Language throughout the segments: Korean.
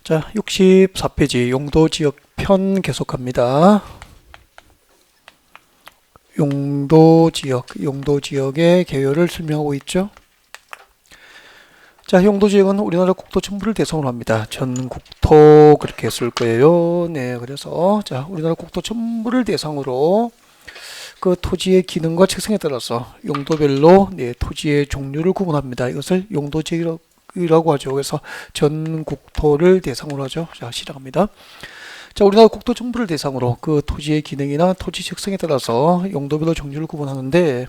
자, 64페이지 용도지역편 계속합니다. 용도지역의 개요를 설명하고 있죠. 자, 용도지역은 우리나라 국토 전부를 대상으로 합니다. 전국토 그렇게 쓸 거예요. 네, 그래서 자, 우리나라 국토 전부를 대상으로 그 토지의 기능과 특성에 따라서 용도별로 네, 토지의 종류를 구분합니다. 이것을 용도지역이라고 하죠. 그래서 전국토를 대상으로 하죠. 자, 시작합니다. 자, 우리나라 국토 전부를 대상으로 그 토지의 기능이나 토지 특성에 따라서 용도별로 종류를 구분하는데,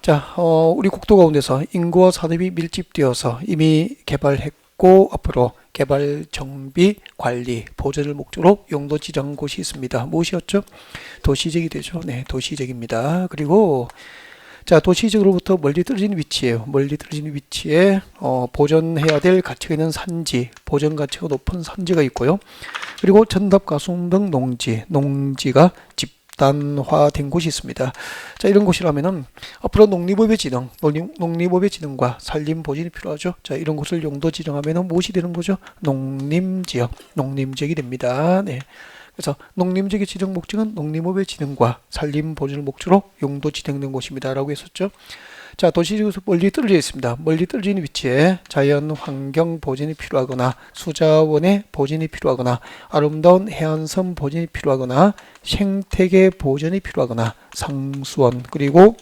자, 우리 국토 가운데서 인구와 산업이 밀집되어서 이미 개발했고 앞으로 개발, 정비, 관리, 보존을 목적으로 용도 지정한 곳이 있습니다. 무엇이었죠? 도시지역이 되죠. 네, 도시지역입니다. 그리고 자, 도시지역으로부터 멀리 떨어진 위치에요. 멀리 떨어진 위치에 보존해야 될 가치가 있는 산지, 보존 가치가 높은 산지가 있고요. 그리고 전답, 가송 등 농지가 집단화된 곳이 있습니다. 자, 이런 곳이라면은 앞으로 농림업의 진흥과 산림 보존이 필요하죠. 자, 이런 곳을 용도 지정하면은 무엇이 되는 거죠? 농림지역이 됩니다. 네. 그래서 농림지역의 지정 목적은 농림업의 진흥과 산림 보존을 목적으로 용도 지정된 곳입니다. 라고 했었죠. 자, 도시지역에서 멀리 떨어져 있습니다. 멀리 떨어진 위치에 자연 환경 보존이 필요하거나 수자원의 보존이 필요하거나 아름다운 해안섬 보존이 필요하거나 생태계 보존이 필요하거나 상수원 그리고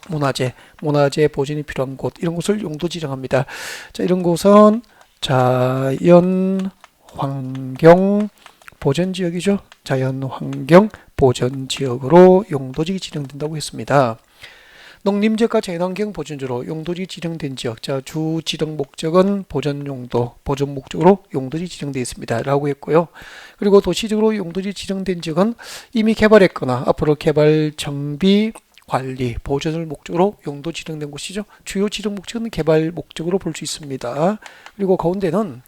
문화재 보존이 필요한 곳, 이런 곳을 용도 지정합니다. 자, 이런 곳은 자연 환경 보전지역이죠. 자연환경 보전지역으로 용도지역이 지정된다고 했습니다. 농림지역과 자연환경 보전지로 용도지역이 지정된 지역. 자, 주 지정 목적은 보전 목적으로 용도지역이 지정되어 있습니다. 라고 했고요. 그리고 도시적으로 용도지역이 지정된 지역은 이미 개발했거나 앞으로 개발, 정비, 관리, 보전을 목적으로 용도 지정된 곳이죠. 주요 지정 목적은 개발 목적으로 볼 수 있습니다. 그리고 가운데는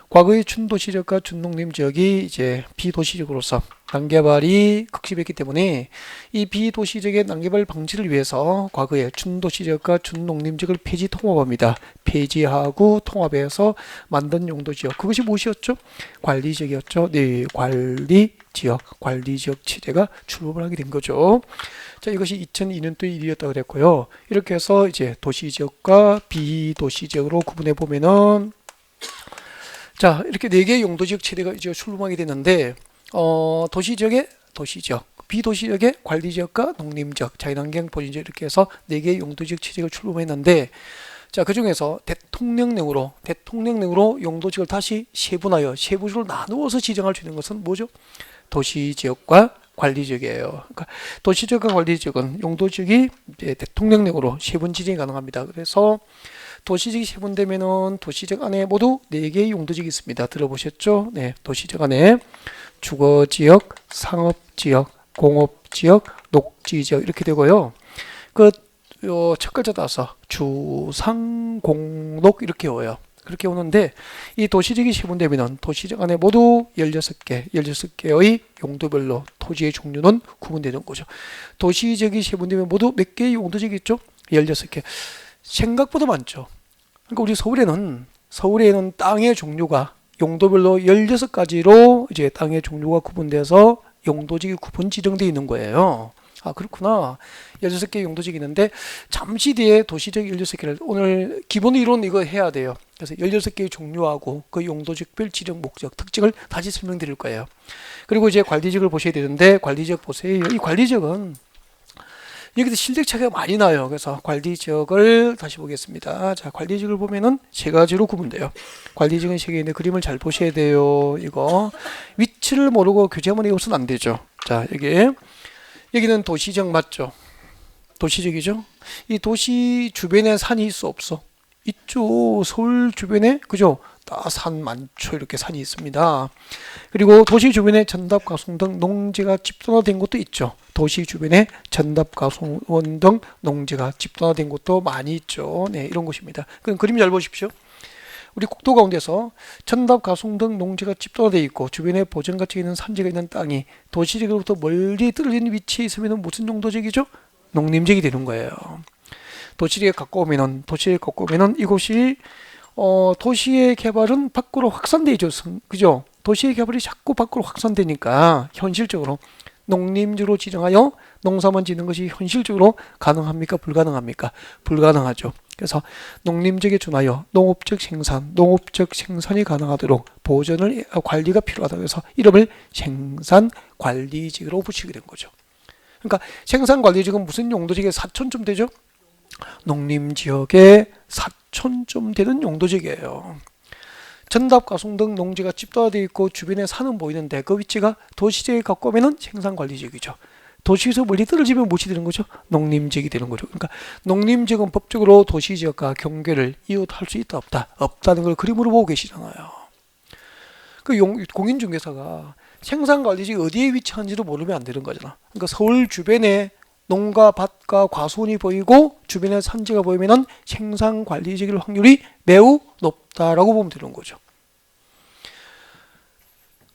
과거의 준도시지역과 준농림지역이 이제 비도시지역으로서 난개발이 극심했기 때문에 이 비도시지역의 난개발 방지를 위해서 과거의 준도시지역과 준농림지역을 통합합니다. 폐지하고 통합해서 만든 용도지역. 그것이 무엇이었죠? 관리지역이었죠. 네, 관리지역 체제가 출범을 하게 된 거죠. 자, 이것이 2002년도 일이었다고 그랬고요. 이렇게 해서 이제 도시지역과 비도시지역으로 구분해 보면은 자, 이렇게 4개의 용도지역 체제가 이제 출범하게 되는데, 도시지역, 비도시지역의 관리지역과 농림지역, 자연환경 보존지역 이렇게 해서 4개의 용도지역 체제가 출범했는데, 자, 그 중에서 대통령령으로 용도지역을 다시 세부적으로 나누어서 지정할 수 있는 것은 뭐죠? 도시지역과 관리지역이에요. 그러니까 도시지역과 관리지역은 용도지역이 대통령령으로 세분 지정이 가능합니다. 그래서 도시지역이 세분되면은 도시지역 안에 모두 4개의 용도지역이 있습니다. 들어보셨죠? 네, 도시지역 안에 주거지역, 상업지역, 공업지역, 녹지지역 이렇게 되고요. 첫 글자 따서 주상공록 이렇게 오요. 그렇게 오는데 이 도시지역이 세분되면은 도시지역 안에 모두 16개의 용도별로 토지의 종류는 구분되는 거죠. 도시지역이 세분되면 모두 몇 개의 용도지역이 있죠? 16개. 생각보다 많죠. 그러니까 우리 서울에는 땅의 종류가 용도별로 16가지로 이제 땅의 종류가 구분돼서 용도지역이 구분 지정되어 있는 거예요. 아, 그렇구나. 16개 용도지역이 있는데 잠시 뒤에 도시지역 16개를 오늘 기본 이론 이거 해야 돼요. 그래서 16개의 종류하고 그 용도지역별 지정 목적, 특징을 다시 설명드릴 거예요. 그리고 이제 관리지역을 보셔야 되는데 관리지역 보세요. 이 관리지역은 여기도 실적 차이가 많이 나요. 그래서 관리지역을 다시 보겠습니다. 자, 관리지역을 보면은 3가지로 구분돼요. 관리지역은 3개인데 그림을 잘 보셔야 돼요. 이거 위치를 모르고 교재만 읽어서는 안 되죠. 자, 여기는 도시지역 맞죠? 도시지역이죠? 이 도시 주변에 산이 있어 없어? 있죠. 서울 주변에 그죠? 다 산 많죠. 이렇게 산이 있습니다. 그리고 도시 주변에 전답, 가송 등 농지가 집단화된 곳도 있죠. 도시 주변에 전답, 가송원 등 농지가 집단화된 곳도 많이 있죠. 네, 이런 곳입니다. 그럼 그림 잘 보십시오. 우리 국토 가운데서 전답, 가송 등 농지가 집단화되어 있고 주변에 보전 가치가 있는 산지가 있는 땅이 도시지역으로부터 멀리 떨어진 위치에 있으면 무슨 용도지역이죠? 농림지역이 되는 거예요. 도시지역에 가까우면은 이곳이 도시의 개발은 밖으로 확산되죠. 그죠? 도시의 개발이 자꾸 밖으로 확산되니까 현실적으로 농림지로 지정하여 농사만 짓는 것이 현실적으로 가능합니까? 불가능합니까? 불가능하죠. 그래서 농림지에 준하여 농업적 생산이 가능하도록 보전을 관리가 필요하다. 그래서 이름을 생산관리직으로 붙이게 된 거죠. 그러니까 생산관리직은 무슨 용도직에 사촌쯤 되죠? 농림지역의 사촌쯤 되는 용도직이에요. 전답, 가송 등 농지가 집도화되어 있고 주변에 산은 보이는데 그 위치가 도시지역에 가까우면 생산관리지역이죠. 도시에서 멀리 떨어지면 무엇이 되는 거죠? 농림지역이 되는 거죠. 그러니까 농림지역은 법적으로 도시지역과 경계를 이웃할 수 있다 없다? 없다는 걸 그림으로 보고 계시잖아요. 그 공인중개사가 생산관리지역이 어디에 위치한지도 모르면 안 되는 거잖아. 그러니까 서울 주변에 농가, 밭과 과수원이 보이고 주변에 산지가 보이면 생산관리지역일 확률이 매우 높다라고 보면 되는 거죠.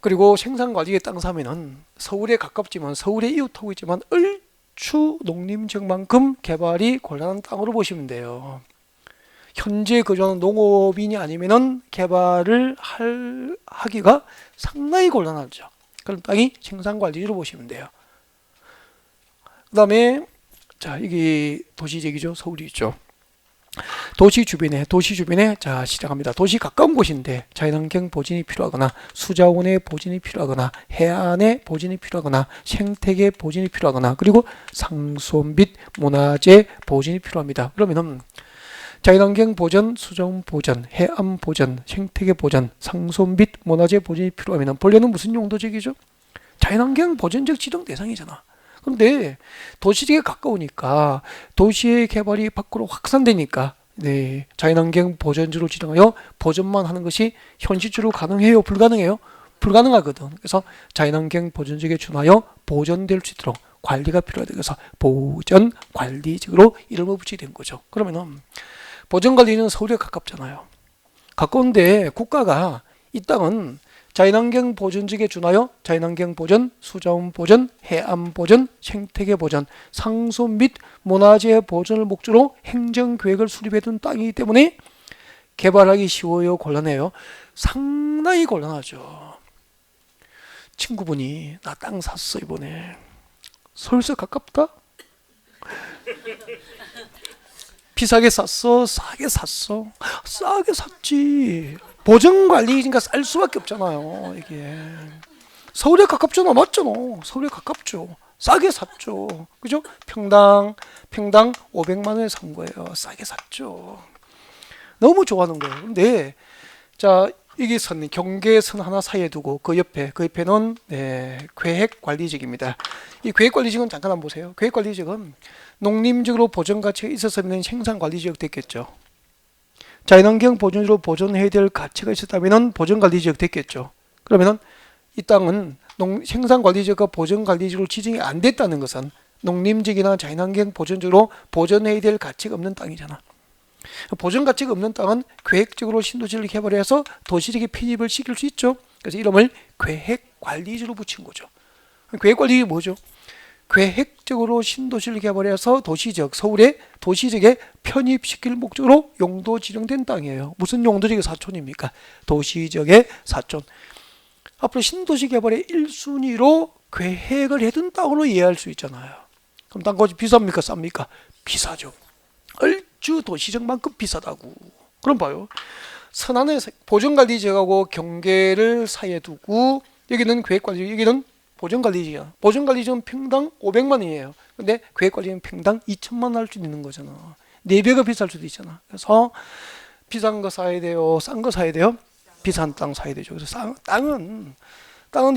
그리고 생산관리의 땅 사면은 서울에 가깝지만 서울에 이웃하고 있지만 얼추 농림지역만큼 개발이 곤란한 땅으로 보시면 돼요. 현재 거주하는 농업인이 아니면은 개발을 하기가 상당히 곤란하죠. 그런 땅이 생산관리지로 보시면 돼요. 그 다음에 자, 이게 도시지역이죠. 서울이 있죠. 도시 주변에 자, 시작합니다. 도시 가까운 곳인데 자연환경 보존이 필요하거나 수자원의 보존이 필요하거나 해안의 보존이 필요하거나 생태계 보존이 필요하거나 그리고 상수원 및 문화재 보존이 필요합니다. 그러면은 자연환경 보존, 수자원 보존, 해안 보존, 생태계 보존, 상수원 및 문화재 보존이 필요하면 본래는 무슨 용도적이죠? 자연환경 보존적 지정 대상이잖아. 그런데 도시지역에 가까우니까 도시의 개발이 밖으로 확산되니까 네, 자연환경 보전지로 지정하여 보전만 하는 것이 현실적으로 가능해요? 불가능해요? 불가능하거든. 그래서 자연환경 보전지역에 준하여 보존될 수 있도록 관리가 필요하다. 그래서 보전관리직으로 이름을 붙이게 된 거죠. 그러면은 보전관리는 서울에 가깝잖아요. 가까운데 국가가 이 땅은 자연환경 보전지역에 준하여 자연환경 보전, 수자원 보전, 해안 보전, 생태계 보전, 상수 및 문화재 보전을 목적으로 행정계획을 수립해둔 땅이기 때문에 개발하기 쉬워요? 곤란해요? 상당히 곤란하죠. 친구분이 나 땅 샀어 이번에. 서울서 가깝다? 비싸게 샀어? 싸게 샀어? 싸게 샀지. 보전관리니까 쌀 수밖에 없잖아요. 이게 서울에 가깝잖아. 맞잖아. 서울에 가깝죠. 싸게 샀죠. 그죠? 평당 500만 원에 산 거예요. 싸게 샀죠. 너무 좋아하는 거예요. 근데 자, 이게 경계선 하나 사이에 두고 그 옆에는 계획관리직입니다. 이 계획관리직은 잠깐 한번 보세요. 계획관리직은 농림적으로 보전 가치가 있었으면 생산관리지역 됐겠죠. 자연환경 보존으로 보존해야 될 가치가 있었다면 보전관리지역 됐겠죠. 그러면은 이 땅은 생산관리지역과 보전관리지역으로 지정이 안 됐다는 것은 농림지역이나 자연환경 보존지역으로 보존해야 될 가치가 없는 땅이잖아. 보존 가치가 없는 땅은 계획적으로 신도시를 개발해서 도시지역에 편입을 시킬 수 있죠. 그래서 이름을 계획관리지로 붙인 거죠. 계획관리지 뭐죠? 계획적으로 신도시를 개발해서 도시지역, 서울의 도시지역에 편입시킬 목적으로 용도 지정된 땅이에요. 무슨 용도지역의 사촌입니까? 도시지역의 사촌. 앞으로 신도시 개발의 1순위로 계획을 해둔 땅으로 이해할 수 있잖아요. 그럼 땅값이 비쌉니까? 쌉니까? 비싸죠. 얼추 도시지역만큼 비싸다고. 그럼 봐요. 선안의 보존관리지역하고 경계를 사이에 두고 여기는 계획관리지역, 여기는 보전관리지역. 보전관리지역은 평당 500만 원이에요. 근데 계획관리지역은 평당 2천만 원 할 수 있는 거잖아. 4배가 비쌀 수도 있잖아. 그래서 비싼 거 사야 돼요? 싼 거 사야 돼요? 비싼 땅 사야 되죠. 그래서 땅은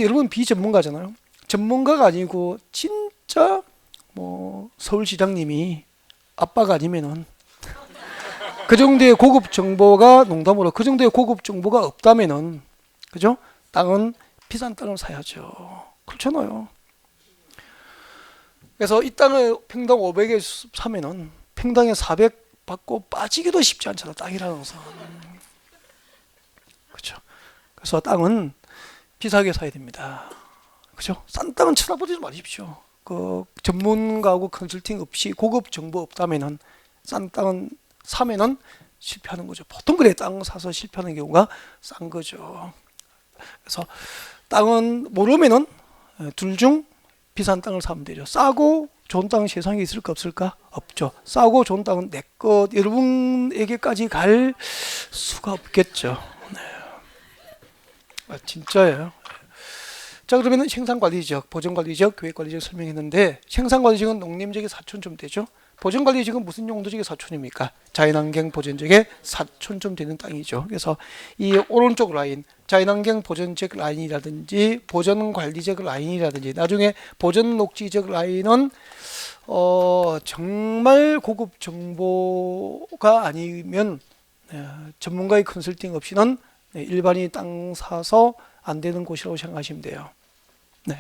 여러분 비전문가잖아요. 전문가가 아니고 진짜 뭐 서울시장님이 아빠가 아니면은 그 정도의 고급 정보가 농담으로 그 정도의 고급 정보가 없다면은 그죠? 땅은 비싼 땅을 사야죠. 그렇잖아요. 그래서 이 땅을 평당 500에 사면은 평당에 400 받고 빠지기도 쉽지 않잖아. 땅이라는 것은. 그렇죠. 그래서 땅은 비싸게 사야 됩니다. 그렇죠? 싼 땅은 쳐다보지 마십시오. 그 전문가하고 컨설팅 없이 고급 정보 없다면은 싼 땅은 사면은 실패하는 거죠. 보통 그래 땅 사서 실패하는 경우가 싼 거죠. 그래서 땅은 모르면은 둘 중 비싼 땅을 사면 되죠. 싸고 좋은 땅은 세상에 있을까 없을까? 없죠. 싸고 좋은 땅은 내 것, 여러분에게까지 갈 수가 없겠죠. 네. 진짜예요. 자, 그러면은 생산관리지역, 보전관리지역, 계획관리지역 설명했는데 생산관리지역은 농림지역의 4촌쯤 되죠. 보전관리지역은 무슨 용도지역의 4촌입니까? 자연환경 보전지역의 4촌쯤 되는 땅이죠. 그래서 이 오른쪽 라인, 자연환경 보전지역 라인이라든지 보전관리지역 라인이라든지 나중에 보전녹지지역 라인은 정말 고급 정보가 아니면 전문가의 컨설팅 없이는 일반인이 땅 사서 안 되는 곳이라고 생각하시면 돼요. 네.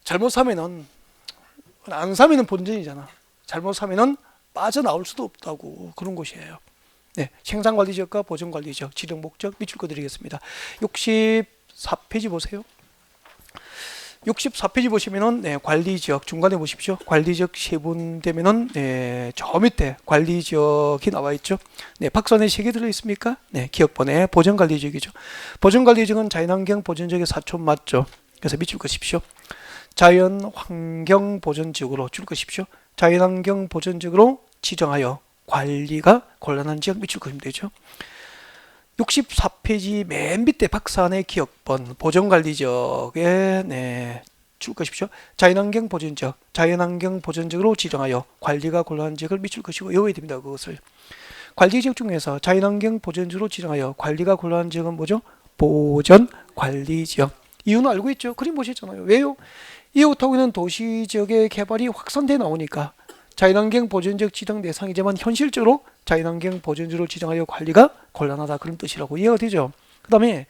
잘못 사면은 안 사면은 본전이잖아. 잘못 사면은 빠져나올 수도 없다고 그런 곳이에요. 네, 생산관리지역과 보전관리지역, 지정 목적 밑줄 거 드리겠습니다. 64페이지 보세요. 64페이지 보시면은 관리지역 중간에 보십시오. 관리지역 세분되면은 저 밑에 관리지역이 나와 있죠. 박스 안에 3개 들어 있습니까? 기억번에 보전관리지역이죠. 보전관리지역은 자연환경 보전지역의 4촌 맞죠? 그래서 밑줄 것십시오. 자연환경 보전지역으로 줄 것십시오. 자연환경 보전지역으로 지정하여 관리가 곤란한 지역 밑줄 것이면 되죠. 64페이지 맨 밑에 박스 안에 기억번 보전관리지역에 줄 것이죠. 자연환경 보전지역, 자연환경 보전지역으로 지정하여 관리가 곤란한 지역을 밑줄 것이고 외워야 됩니다. 그것을 관리지역 중에서 자연환경 보전지역으로 지정하여 관리가 곤란한 지역은 뭐죠? 보전관리지역. 이유는 알고 있죠. 그림 보셨잖아요. 왜요? 이웃하고 있는 도시지역의 개발이 확산돼 나오니까 자연환경 보전지역 지정 대상이지만 현실적으로 자연환경 보전지역으로 지정하여 관리가 곤란하다 그런 뜻이라고 이해가 되죠. 그 다음에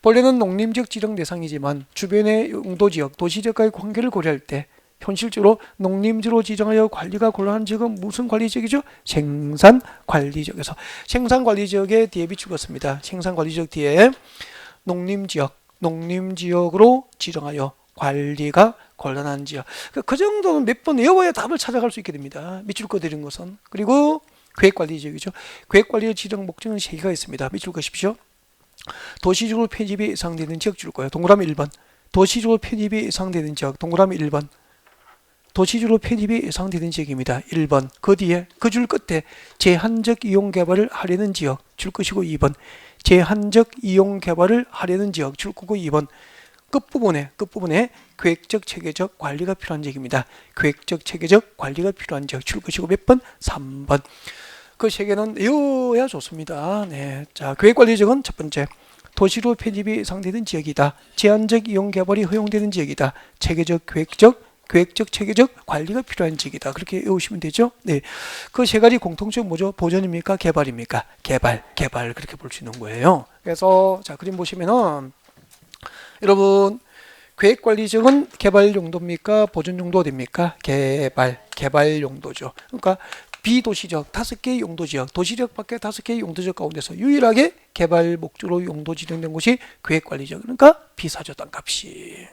본래는 농림지역 지정 대상이지만 주변의 용도지역, 도시지역과의 관계를 고려할 때 현실적으로 농림지로 지정하여 관리가 곤란한 지역은 무슨 관리지역이죠? 생산관리지역에서 생산관리지역에 뒤에 비추었습니다. 생산관리지역 뒤에 농림지역으로 지정하여 관리가 곤란한 지역. 그 정도는 몇 번 외워야 답을 찾아갈 수 있게 됩니다. 밑줄 거 드린 것은. 그리고 계획관리지역이죠. 계획관리의 지정 목적은 3개가 있습니다. 밑줄 것십시오. 도시적으로 편입이 예상되는 지역 줄 거예요. 동그라미 1번. 도시적으로 편입이 예상되는 지역. 동그라미 1번. 도시적으로 편입이 예상되는 지역입니다. 1번. 그 뒤에 그 줄 끝에 제한적 이용 개발을 하려는 지역 줄 것이고 2번. 제한적 이용 개발을 하려는 지역 줄 거고 2번. 끝부분에 계획적 체계적 관리가 필요한 지역입니다. 계획적 체계적 관리가 필요한 지역 줄 것이고 몇 번? 3번. 그 3개는 외워야 좋습니다. 네. 자, 계획관리지역은 첫 번째. 도시로 편입이 예상되는 지역이다. 제한적 이용 개발이 허용되는 지역이다. 체계적 계획적 체계적 관리가 필요한 지역이다. 그렇게 외우시면 되죠. 네. 그 3가지 공통점 뭐죠? 보전입니까? 개발입니까? 개발 그렇게 볼 수 있는 거예요. 그래서 자, 그림 보시면은 여러분 계획관리지역은 개발 용도입니까? 보전 용도 됩니까? 개발 용도죠. 그러니까 비도시적 5개 용도지역, 도시지역 밖에 5개 용도지역 가운데서 유일하게 개발 목적으로 용도 지정된 곳이 계획관리지역. 그러니까 비싸죠, 땅값이.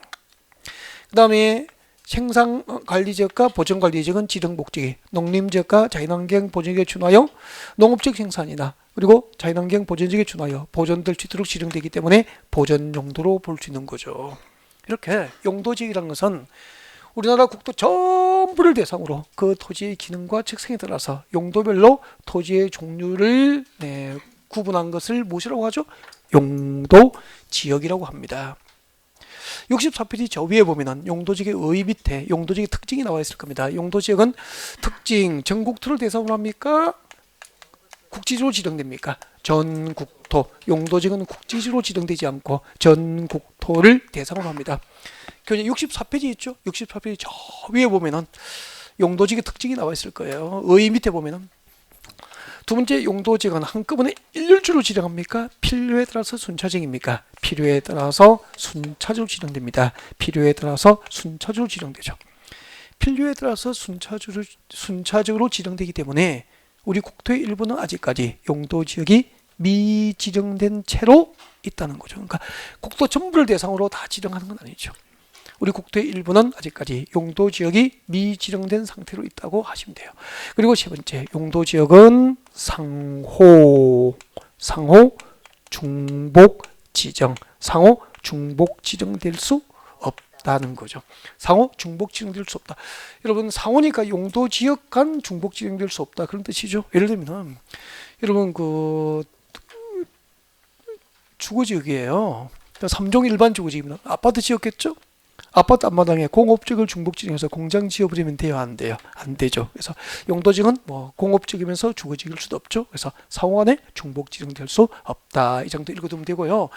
그 다음에 생산관리지역과 보전관리지역은 지정 목적이 농림지역과 자연환경 보전지역에 준하여 농업적 생산이나 그리고 자연환경 보전지역에 준하여 보존될 수 있도록 지정되기 때문에 보전 용도로 볼 수 있는 거죠. 이렇게 용도지역이라는 것은 우리나라 국토 전부를 대상으로 그 토지의 기능과 특성에 따라서 용도별로 토지의 종류를 구분한 것을 무엇이라고 하죠? 용도지역이라고 합니다. 64페이지 저 위에 보면은 용도지역의 의 밑에 용도지역의 특징이 나와 있을 겁니다. 용도지역은 특징, 전국토를 대상으로 합니까? 국지지로 지정됩니까? 전국토. 용도지역은 국지지로 지정되지 않고 전국토를 대상으로 합니다. 교재 64페이지 있죠? 64페이지 저 위에 보면은 용도지역의 특징이 나와 있을 거예요. 의 밑에 보면은 두 번째 용도지역은 한꺼번에 일률주로 지정합니까? 필요에 따라서 순차적입니까? 필요에 따라서 순차적으로 지정됩니다. 필요에 따라서 순차적으로 지정되죠. 필요에 따라서 순차적으로 지정되기 때문에 우리 국토의 일부는 아직까지 용도지역이 미지정된 채로 있다는 거죠. 그러니까 국토 전부를 대상으로 다 지정하는 건 아니죠. 우리 국토의 일부는 아직까지 용도지역이 미지정된 상태로 있다고 하시면 돼요. 그리고 세 번째, 용도지역은 상호 중복 지정, 상호 중복 지정될 수 없다는 거죠. 상호 중복 지정될 수 없다. 여러분 상호니까 용도 지역 간 중복 지정될 수 없다 그런 뜻이죠. 예를 들면 여러분 그 주거지역이에요. 3종 일반 주거지역이면 아파트 지었겠죠? 아파트 앞마당에 공업지역을 중복 지정해서 공장 지어버리면 돼요? 안 돼요? 안 되죠. 그래서 용도지역은 뭐 공업지역이면서 주거지역일 수도 없죠. 그래서 상호간에 중복 지정될 수 없다. 이 정도 읽어두면 되고요.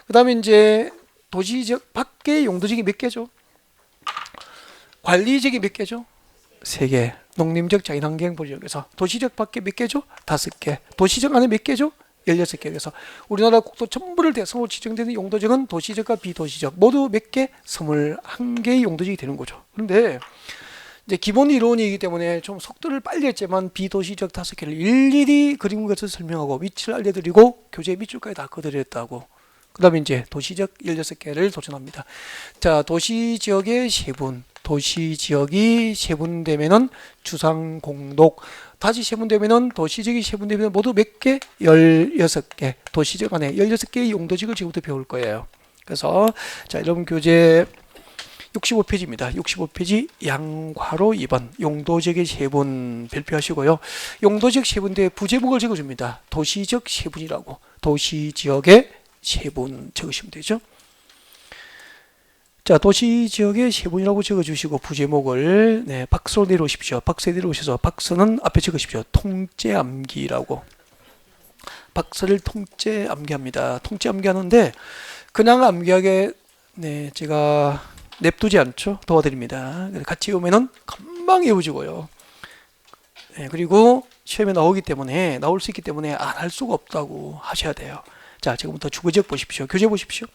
그 다음에 이제 도시지역 밖에 용도지역이 몇 개죠? 관리지역이 몇 개죠? 3개. 농림적 자연환경 보존에서 도시지역 밖에 몇 개죠? 5개. 도시지역 안에 몇 개죠? 16개. 그래서 우리나라 국토 전부를 대상으로 지정되는 용도지역은 도시지역과 비도시지역 모두 몇 개? 21개의 용도지역이 되는 거죠. 그런데 이제 기본 이론이기 때문에 좀 속도를 빨리 했지만 비도시지역 5개를 일일이 그림 그려서 설명하고 위치를 알려드리고 교재 밑줄까지 다 그려드렸다고. 그 다음에 이제 도시지역 16개를 도전합니다. 자, 도시지역의 세분. 도시지역이 세분되면은 주상공독. 다시 세분되면은 도시지역이 세분되면 모두 몇 개? 16개. 도시지역 안에 16개의 용도지역을 지금부터 배울 거예요. 그래서 자, 여러분 교재 65페이지입니다. 65페이지 양괄호 2번 용도지역의 세분 발표하시고요. 용도지역 세분대 부제목을 적어줍니다. 도시지역 세분이라고. 도시지역의 세분 적으시면 되죠. 자, 도시지역의 세분이라고 적어주시고 부제목을 박스로 내려오십시오. 박스에 내려오셔서 박스는 앞에 적으십시오. 통째 암기라고. 박스를 통째 암기합니다. 통째 암기하는데 그냥 암기하게 제가 냅두지 않죠. 도와드립니다. 같이 오면은 금방 외워지고요. 그리고 시험에 나올 수 있기 때문에 안 할 수가 없다고 하셔야 돼요. 자, 지금부터 주거지역 보십시오. 교재 보십시오.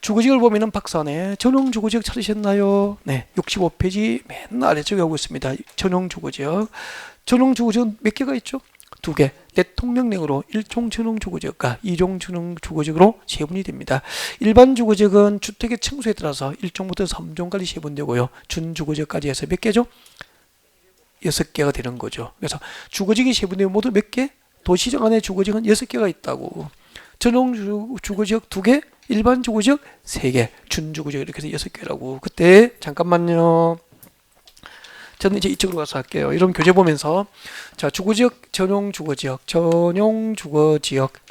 주거지역을 보면은 박스 안에 전용 주거지역 찾으셨나요? 네, 65페이지 맨 아래쪽에 하고 있습니다. 전용 주거지역. 전용 주거지역은 몇 개가 있죠? 2개. 대통령령으로 1종 전용 주거지역과 2종 전용 주거지역으로 세분이 됩니다. 일반 주거지역은 주택의 층수에 따라서 1종부터 3종까지 세분되고요. 준주거지역까지 해서 몇 개죠? 6개가 되는 거죠. 그래서 주거지역이 세분되면 모두 몇 개? 도시지역 안에 주거지역은 6개가 있다고. 전용 주거지역 2개, 일반 주거지역 3개, 준주거지역 이렇게 해서 6개라고. 그때 잠깐만요. 저는 이제 이쪽으로 가서 할게요. 이런 교재 보면서 자, 주거지역, 전용 주거지역,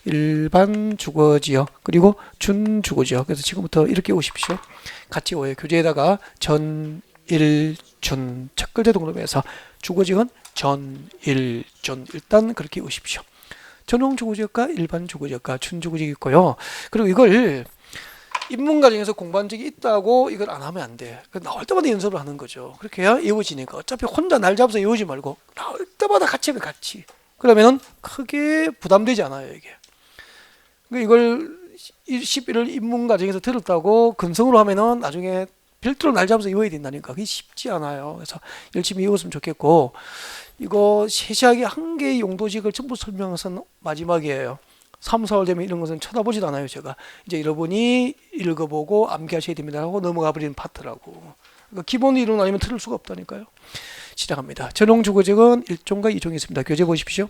일반 주거지역, 그리고 준주거지역. 그래서 지금부터 이렇게 오십시오. 같이 오요. 교재에다가 전, 일, 준 첫 글자 동그라미에서 주거지역은 전, 일, 준 일단 그렇게 오십시오. 전용 주거지역과 일반 주거지역과 준주거지역이 있고요. 그리고 이걸 인문 과정에서 공부한 적이 있다고 이걸 안 하면 안 돼. 나올 때마다 연습을 하는 거죠. 그렇게 해야 외워지니까. 어차피 혼자 날 잡아서 외우지 말고 나올 때마다 같이 하면 같이. 그러면은 크게 부담되지 않아요, 이게. 이걸 11월 인문 과정에서 들었다고 근성으로 하면은 나중에 별도로 날 잡아서 외워야 된다니까. 그게 쉽지 않아요. 그래서 열심히 외웠으면 좋겠고, 이거 세세하게 한 개의 용도지역을 전부 설명해서 마지막이에요. 3, 4월 되면 이런 것은 쳐다보지도 않아요, 제가. 이제 여러분이 읽어보고 암기하셔야 됩니다 하고 넘어가 버리는 파트라고. 그러니까 기본 이론 아니면 틀을 수가 없다니까요. 시작합니다. 전용 주거지역은 1종과 2종이 있습니다. 교재 보십시오.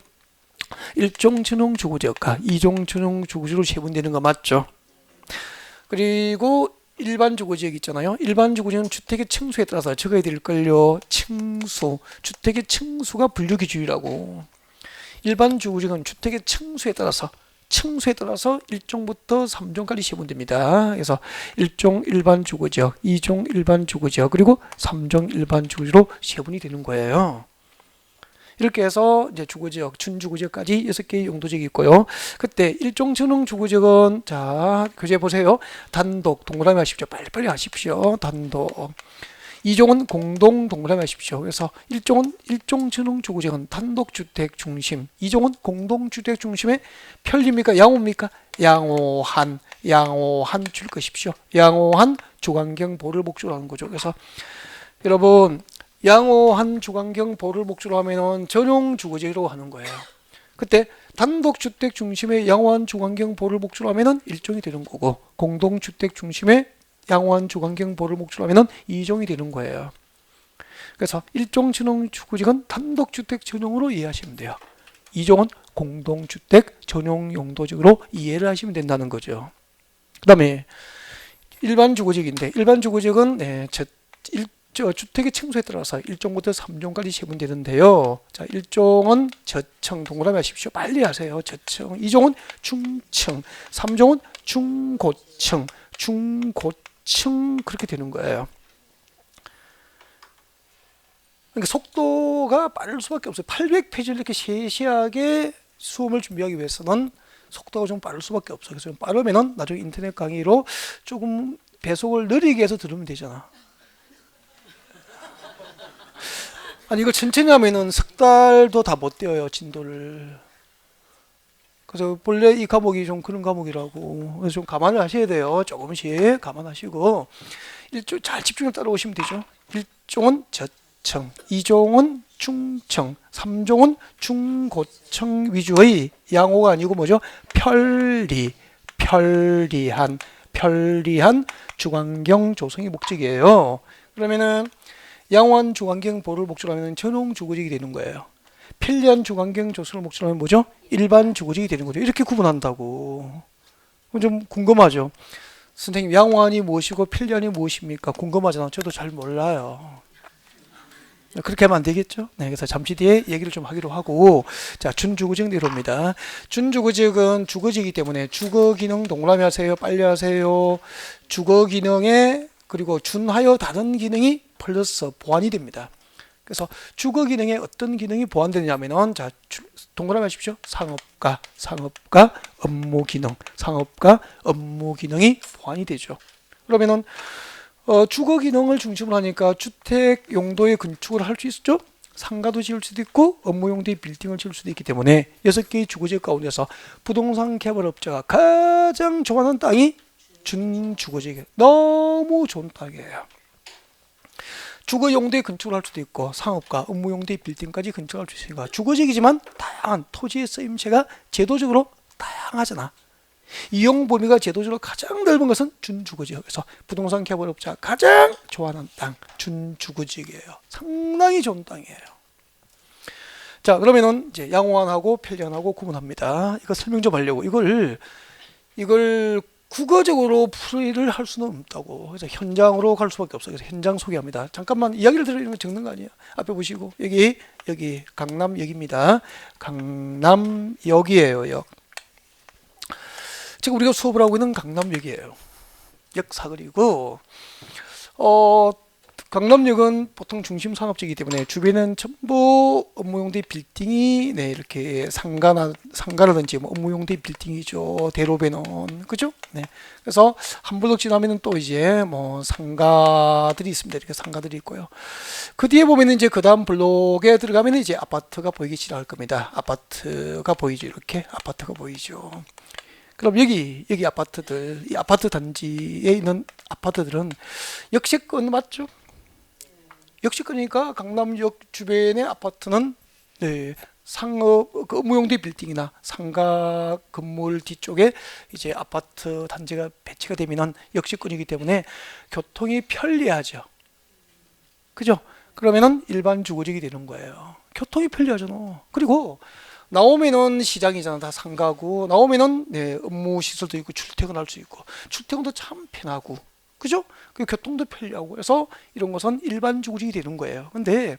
1종 전용 주거지역과 2종 전용 주거지역으로 세분되는 거 맞죠? 그리고 일반 주거지역 있잖아요. 일반 주거지역은 주택의 층수에 따라서 적어야 될걸요. 층수. 주택의 층수가 분류기준이라고. 일반 주거지역은 주택의 층수에 따라서 1종부터 3종까지 세분됩니다. 그래서 1종 일반 주거지역, 2종 일반 주거지역, 그리고 3종 일반 주거지역으로 세분이 되는 거예요. 이렇게 해서 이제 주거지역, 준주거지역까지 6개의 용도지역이 있고요. 그때 1종 전용 주거지역은 자, 교재 보세요. 단독 동그라미 하십시오. 빨리빨리 하십시오. 단독. 2종은 공동 동그라미 하십시오. 그래서 1종 전용 주거지역은 단독주택 중심, 2종은 공동주택 중심의 편리입니까? 양호입니까? 양호한 줄 것이십시오. 양호한 주관경 보를 목적으로 하는 거죠. 그래서 여러분 양호한 주관경 보를 목적으로 하면은 전용 주거지역으로 하는 거예요. 그때 단독주택 중심의 양호한 주관경 보를 목적으로 하면은 1종이 되는 거고, 공동주택 중심의 양호한 주관경 보를 목적으로 하면은 2종이 되는 거예요. 그래서 1종 전용 주거지역은 단독주택 전용으로 이해하시면 돼요. 2종은 공동주택 전용 용도적으로 이해를 하시면 된다는 거죠. 그 다음에 일반 주거지역인데 일반 주거지역은 주택의 층수에 따라서 1종부터 3종까지 세분되는데요. 자, 1종은 저층, 동그라미 하십시오. 빨리 하세요. 저층. 2종은 중층, 3종은 중고층, 중고층 그렇게 되는 거예요. 그러니까 속도가 빠를 수밖에 없어요. 800페이지를 이렇게 세세하게 수험을 준비하기 위해서는 속도가 좀 빠를 수밖에 없어요. 그래서 좀 빠르면은 나중에 인터넷 강의로 조금 배속을 느리게 해서 들으면 되잖아. 아니 이걸 천천히 하면은 석 달도 다 못 떼어요, 진도를. 그래서 본래 이 과목이 좀 그런 과목이라고. 그래서 좀 감안을 하셔야 돼요. 조금씩 감안하시고 잘 집중해서 따라오시면 되죠. 1종은 저층, 2종은 중층, 3종은 중고층 위주의 양호가 아니고 뭐죠? 편리한 주거환경 조성이 목적이에요. 그러면은 양호한 주거환경 보호를 목적으로 하면 전용 주거지역이 되는 거예요. 편리한 주거환경 조성을 목적으로 하면 뭐죠? 일반 주거지역이 되는 거죠. 이렇게 구분한다고. 좀 궁금하죠? 선생님, 양호한이 무엇이고 편리한이 무엇입니까? 궁금하잖아. 저도 잘 몰라요. 그렇게 하면 안 되겠죠? 네, 그래서 잠시 뒤에 얘기를 좀 하기로 하고, 자, 준주거지역 내려옵니다. 준주거지역은 주거지이기 때문에 주거기능 동그라미 하세요. 빨리 하세요. 주거기능에 그리고 준하여 다른 기능이 플러스 보완이 됩니다. 그래서 주거 기능에 어떤 기능이 보완되냐면은 자, 동그라미 하십시오. 상업과 업무 기능이 보완이 되죠. 그러면은 주거 기능을 중심으로 하니까 주택 용도의 건축을 할 수 있죠. 상가도 지을 수도 있고 업무 용도의 빌딩을 지을 수도 있기 때문에 6개의 주거지역 가운데서 부동산 개발업자가 가장 좋아하는 땅이 준주거지역이에요. 너무 좋은 땅이에요. 주거 용도의 건축을 할 수도 있고 상업과 업무 용도의 빌딩까지 건축할 수 있으니까 주거지역이지만 다양한 토지의 쓰임새가 제도적으로 다양하잖아. 이용 범위가 제도적으로 가장 넓은 것은 준주거지역에서 부동산 개발업자가 가장 좋아하는 땅 준주거지역이에요. 상당히 좋은 땅이에요. 자, 그러면은 이제 양호한하고 편리한하고 구분합니다. 이거 설명 좀 하려고 이걸 국어적으로 풀이를 할 수는 없다고. 그래서 현장으로 갈 수밖에 없어요. 그래서 현장 소개합니다. 잠깐만 이야기를 들으는 거 적는 거 아니에요. 앞에 보시고 여기 강남역입니다. 강남역이에요. 역. 지금 우리가 수업을 하고 있는 강남역이에요. 역 사거리고 강남역은 보통 중심 상업지이기 때문에 주변은 전부 업무용대 빌딩이 이렇게 상가라든지 뭐 업무용대 빌딩이죠. 대로변은 그죠? 네. 그래서 한 블록 지나면은 또 이제 뭐 상가들이 있습니다. 이렇게 상가들이 있고요. 그 뒤에 보면은 이제 그 다음 블록에 들어가면 이제 아파트가 보이기 시작할 겁니다. 아파트가 보이죠. 이렇게 아파트가 보이죠. 그럼 여기 아파트들, 이 아파트 단지에 있는 아파트들은 역세권 맞죠? 역세권이니까 강남역 주변의 아파트는 상업 업무용대 빌딩이나 상가 건물 뒤쪽에 이제 아파트 단지가 배치가 되면은 역세권이기 때문에 교통이 편리하죠. 그죠? 그러면은 일반 주거지역이 되는 거예요. 교통이 편리하잖아. 그리고 나오면은 시장이잖아. 다 상가고 나오면은 업무 시설도 있고 출퇴근할 수 있고 출퇴근도 참 편하고 그죠? 그 교통도 편리하고 해서 이런 것은 일반 주거지역이 되는 거예요. 근데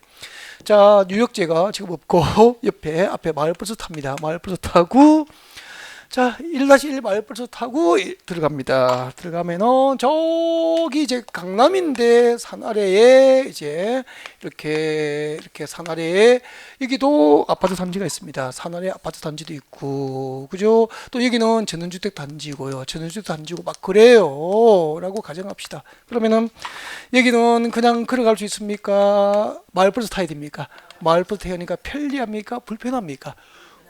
자, 뉴욕제가 지금 없고 앞에 마을버스 탑니다. 마을버스 타고 자, 1-1 마을버스 타고 들어갑니다. 들어가면은 저기 이제 강남인데 산 아래에 이제 이렇게 산 아래에 여기도 아파트 단지가 있습니다. 산 아래 아파트 단지도 있고 그죠? 또 여기는 전원주택 단지고요. 전원주택 단지고 막 그래요라고 가정합시다. 그러면은 여기는 그냥 걸어갈 수 있습니까? 마을버스 타야 됩니까? 마을버스 타야 하니까 편리합니까? 불편합니까?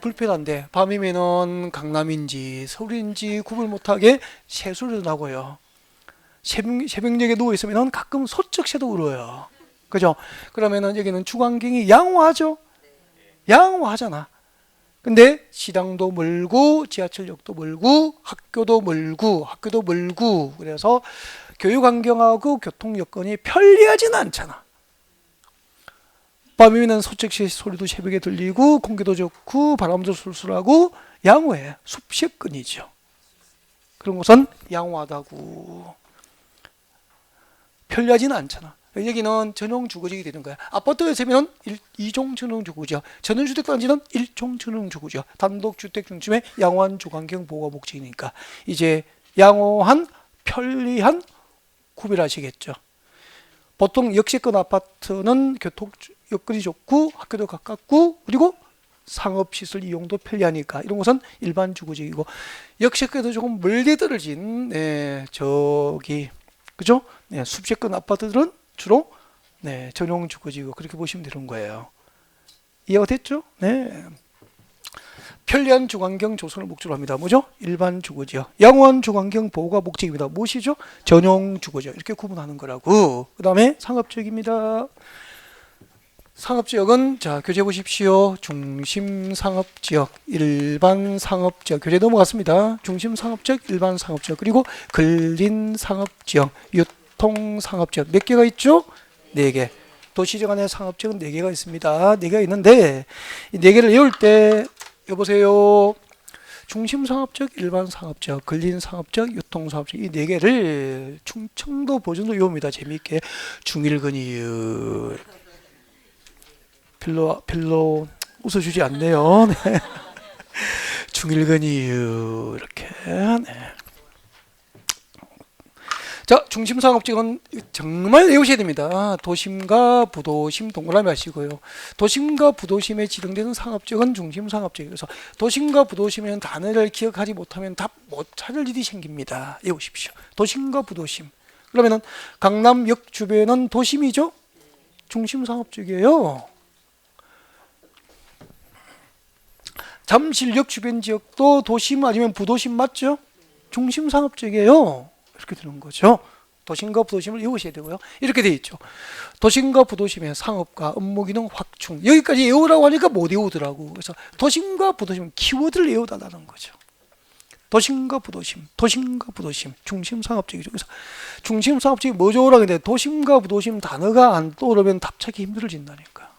불편한데 밤이면은 강남인지 서울인지 구분 못하게 새소리도 나고요. 새벽녘에 누워 있으면 가끔 소쩍 새도 울어요. 그죠? 그러면은 여기는 주거환경이 양호하죠? 양호하잖아. 근데 시장도 멀고 지하철역도 멀고 학교도 멀고 그래서 교육환경하고 교통여건이 편리하지는 않잖아. 밤이면 소쩍시 소리도 새벽에 들리고 공기도 좋고 바람도 술술하고 양호해. 숲식근이죠. 그런 곳은 양호하다고. 편리하지는 않잖아. 여기는 전용 주거지가 되는 거야. 아파트에 세면은 2종 전용 주거지야. 전원주택 단지는 1종 전용 주거지야. 단독주택 중심의 양호한 주거환경 보호가 목적이니까 이제 양호한 편리한 구별하시겠죠. 보통 역세권 아파트는 교통 여건이 좋고 학교도 가깝고 그리고 상업시설 이용도 편리하니까 이런 것은 일반 주거지이고 역세권에도 조금 멀게 떨어진 저기 그죠? 숲세권 아파트들은 주로 전용 주거지고 그렇게 보시면 되는 거예요. 이해가 됐죠? 네. 편리한 주거환경 조성을 목적으로 합니다. 뭐죠? 일반 주거지요. 양호한 주거환경 보호가 목적입니다. 무엇이죠? 전용 주거지요. 이렇게 구분하는 거라고. 그 다음에 상업지역입니다. 상업지역은 자 교재 보십시오. 중심상업지역, 일반상업지역 교재 넘어갔습니다. 중심상업지역, 일반상업지역 그리고 근린상업지역, 유통상업지역 몇 개가 있죠? 4개. 도시적 안에 상업지역은 4개가 있습니다. 4개가 있는데 이 4개를 외울 때 여보세요. 중심상업지역, 일반상업지역, 근린상업지역, 유통상업지역 이 4개를 충청도 버전도 외웁니다. 재미있게 중일근이읒 별로 웃어주지 않네요. 네. 중일근이읒 이렇게. 네. 자, 중심상업지역은 정말 외우셔야 됩니다. 도심과 부도심 동그라미 하시고요. 도심과 부도심에 지정되는 상업지역은 중심상업지역. 그래서 도심과 부도심에는 단어를 기억하지 못하면 답 못 찾을 일이 생깁니다. 외우십시오. 도심과 부도심. 그러면은 강남역 주변은 도심이죠? 중심상업지역이에요. 잠실역 주변 지역도 도심 아니면 부도심 맞죠? 중심상업지역이에요. 이렇게 되는 거죠. 도심과 부도심을 외우셔야 되고요. 이렇게 돼 있죠. 도심과 부도심의 상업과 업무기능 확충. 여기까지 외우라고 하니까 못 외우더라고. 그래서 도심과 부도심 키워드를 외워달라는 거죠. 도심과 부도심, 도심과 부도심, 중심상업지역이죠. 그래서 중심상업지역이 뭐죠? 라고 했는데 도심과 부도심 단어가 안 떠오르면 답찾기 힘들어진다니까.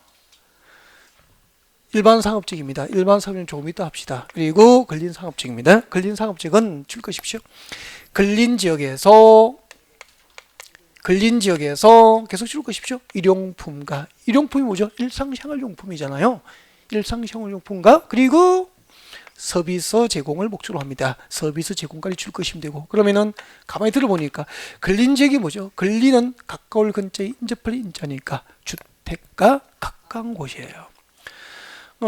일반상업지역입니다. 일반상업지역은 조금 이따 합시다. 그리고 근린상업지역입니다. 근린상업지역은 줄 것이십시오. 근린지역에서 계속 줄 것이십시오. 일용품과 일용품이 뭐죠? 일상생활용품이잖아요. 일상생활용품과 그리고 서비스 제공을 목적으로 합니다. 서비스 제공까지 줄 것이면 되고 그러면은 가만히 들어보니까 근린지역이 뭐죠? 근린은 가까울 근처에 인접할 인자니까 주택과 가까운 곳이에요.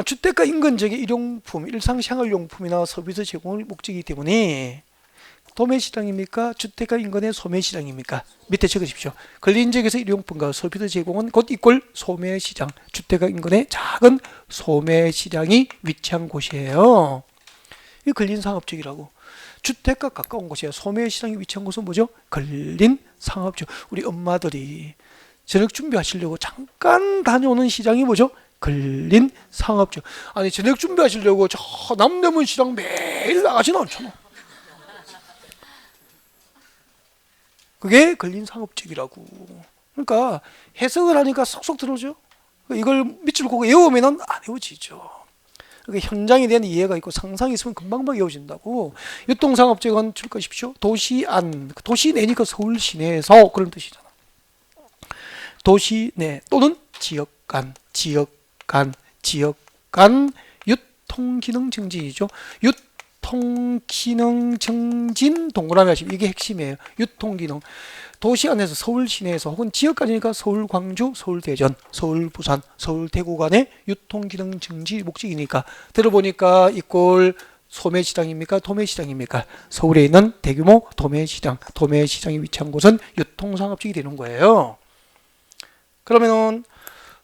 주택가 인근 지역의 일용품, 일상생활용품이나 서비스 제공을 목적이기 때문에 도매시장입니까? 주택가 인근의 소매시장입니까? 밑에 적으십시오. 근린지역에서 일용품과 서비스 제공은 곧 이꼴 소매시장, 주택가 인근의 작은 소매시장이 위치한 곳이에요. 이 근린상업지역이라고. 주택가 가까운 곳이에요. 소매시장이 위치한 곳은 뭐죠? 근린상업지역. 우리 엄마들이 저녁 준비하시려고 잠깐 다녀오는 시장이 뭐죠? 근린상업지역. 아니 저녁 준비하시려고 저 남대문 시장 매일 나가지는 않잖아. 그게 근린상업지역이라고. 그러니까 해석을 하니까 쏙쏙 들어오죠. 이걸 밑줄 긋고 외우면 안 외워지죠. 그러니까 현장에 대한 이해가 있고 상상이 있으면 금방금방 외워진다고. 유통상업지역은 줄 것이십시오. 도시안, 도시 내니까 서울 시내에서 그런 뜻이잖아. 도시 내 또는 지역 간 유통기능 증진이죠. 유통기능 증진 동그라미 하시면 이게 핵심이에요. 유통기능. 도시 안에서 서울 시내에서 혹은 지역까지니까 서울 광주, 서울 대전, 서울 부산, 서울 대구 간의 유통기능 증진 목적이니까 들어보니까 이꼴 소매시장입니까? 도매시장입니까? 서울에 있는 대규모 도매시장이 위치한 곳은 유통상업지역이 되는 거예요. 그러면은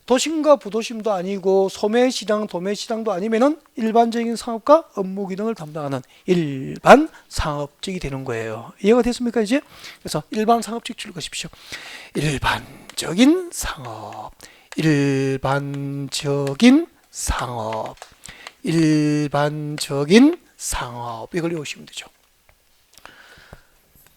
도심과 부도심도 아니고 소매시장, 도매시장도 아니면은 일반적인 상업과 업무 기능을 담당하는 일반 상업직이 되는 거예요. 이해가 됐습니까 이제? 그래서 일반 상업직 줄 것이십시오. 일반적인 상업, 일반적인 상업 이걸 외우시면 되죠.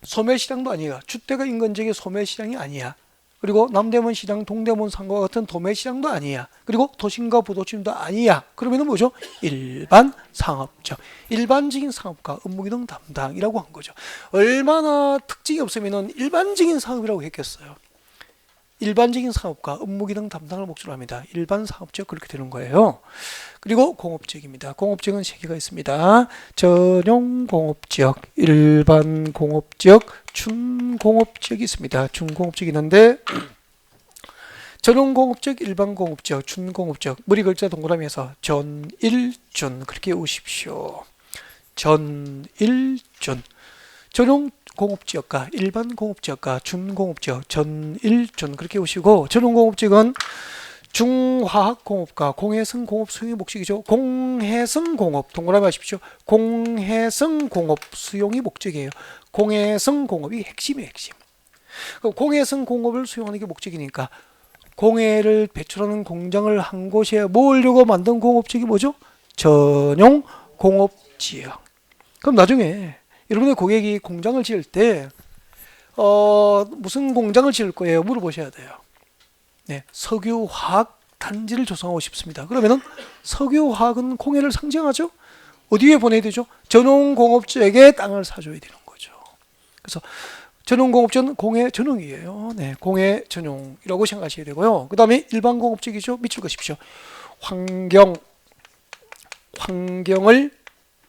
소매시장도 아니야. 주택가 인근 지역의 소매시장이 아니야. 그리고 남대문 시장, 동대문 상가와 같은 도매 시장도 아니야. 그리고 도심과 부도심도 아니야. 그러면은 뭐죠? 일반 상업적, 일반적인 상업과 업무기능 담당이라고 한 거죠. 얼마나 특징이 없으면은 일반적인 상업이라고 했겠어요. 일반적인 사업과 업무기능 담당을 목적으로 합니다. 일반 상업적 그렇게 되는 거예요. 그리고 공업적입니다. 공업적은 세 개가 있습니다. 전용 공업적, 일반 공업적, 준공업적이 있습니다. 준공업적이 있는데 전용 공업적, 일반 공업적, 준공업적 머리 글자 동그라미에서 전일준 그렇게 오십시오. 전일준 전용 공업지역과 일반 공업지역과 준공업지역 전일준 그렇게 오시고 전용공업지역은 중화학공업과 공해성공업 수용이 목적이죠. 공해성공업 동그라미 하십시오. 공해성공업 수용이 목적이에요. 공해성공업이 핵심이에요. 핵심. 공해성공업을 수용하는 게 목적이니까 공해를 배출하는 공장을 한 곳에 모으려고 만든 공업지역이 뭐죠? 전용 공업지역. 그럼 나중에 여러분의 고객이 공장을 지을 때 무슨 공장을 지을 거예요? 물어보셔야 돼요. 네, 석유화학 단지를 조성하고 싶습니다. 그러면은 석유화학은 공해를 상징하죠? 어디에 보내야 되죠? 전용공업지역에 땅을 사줘야 되는 거죠. 그래서 전용공업지역은 공해 전용이에요. 네, 공해 전용이라고 생각하셔야 되고요. 그 다음에 일반 공업지역이죠. 밑줄 그십시오. 환경을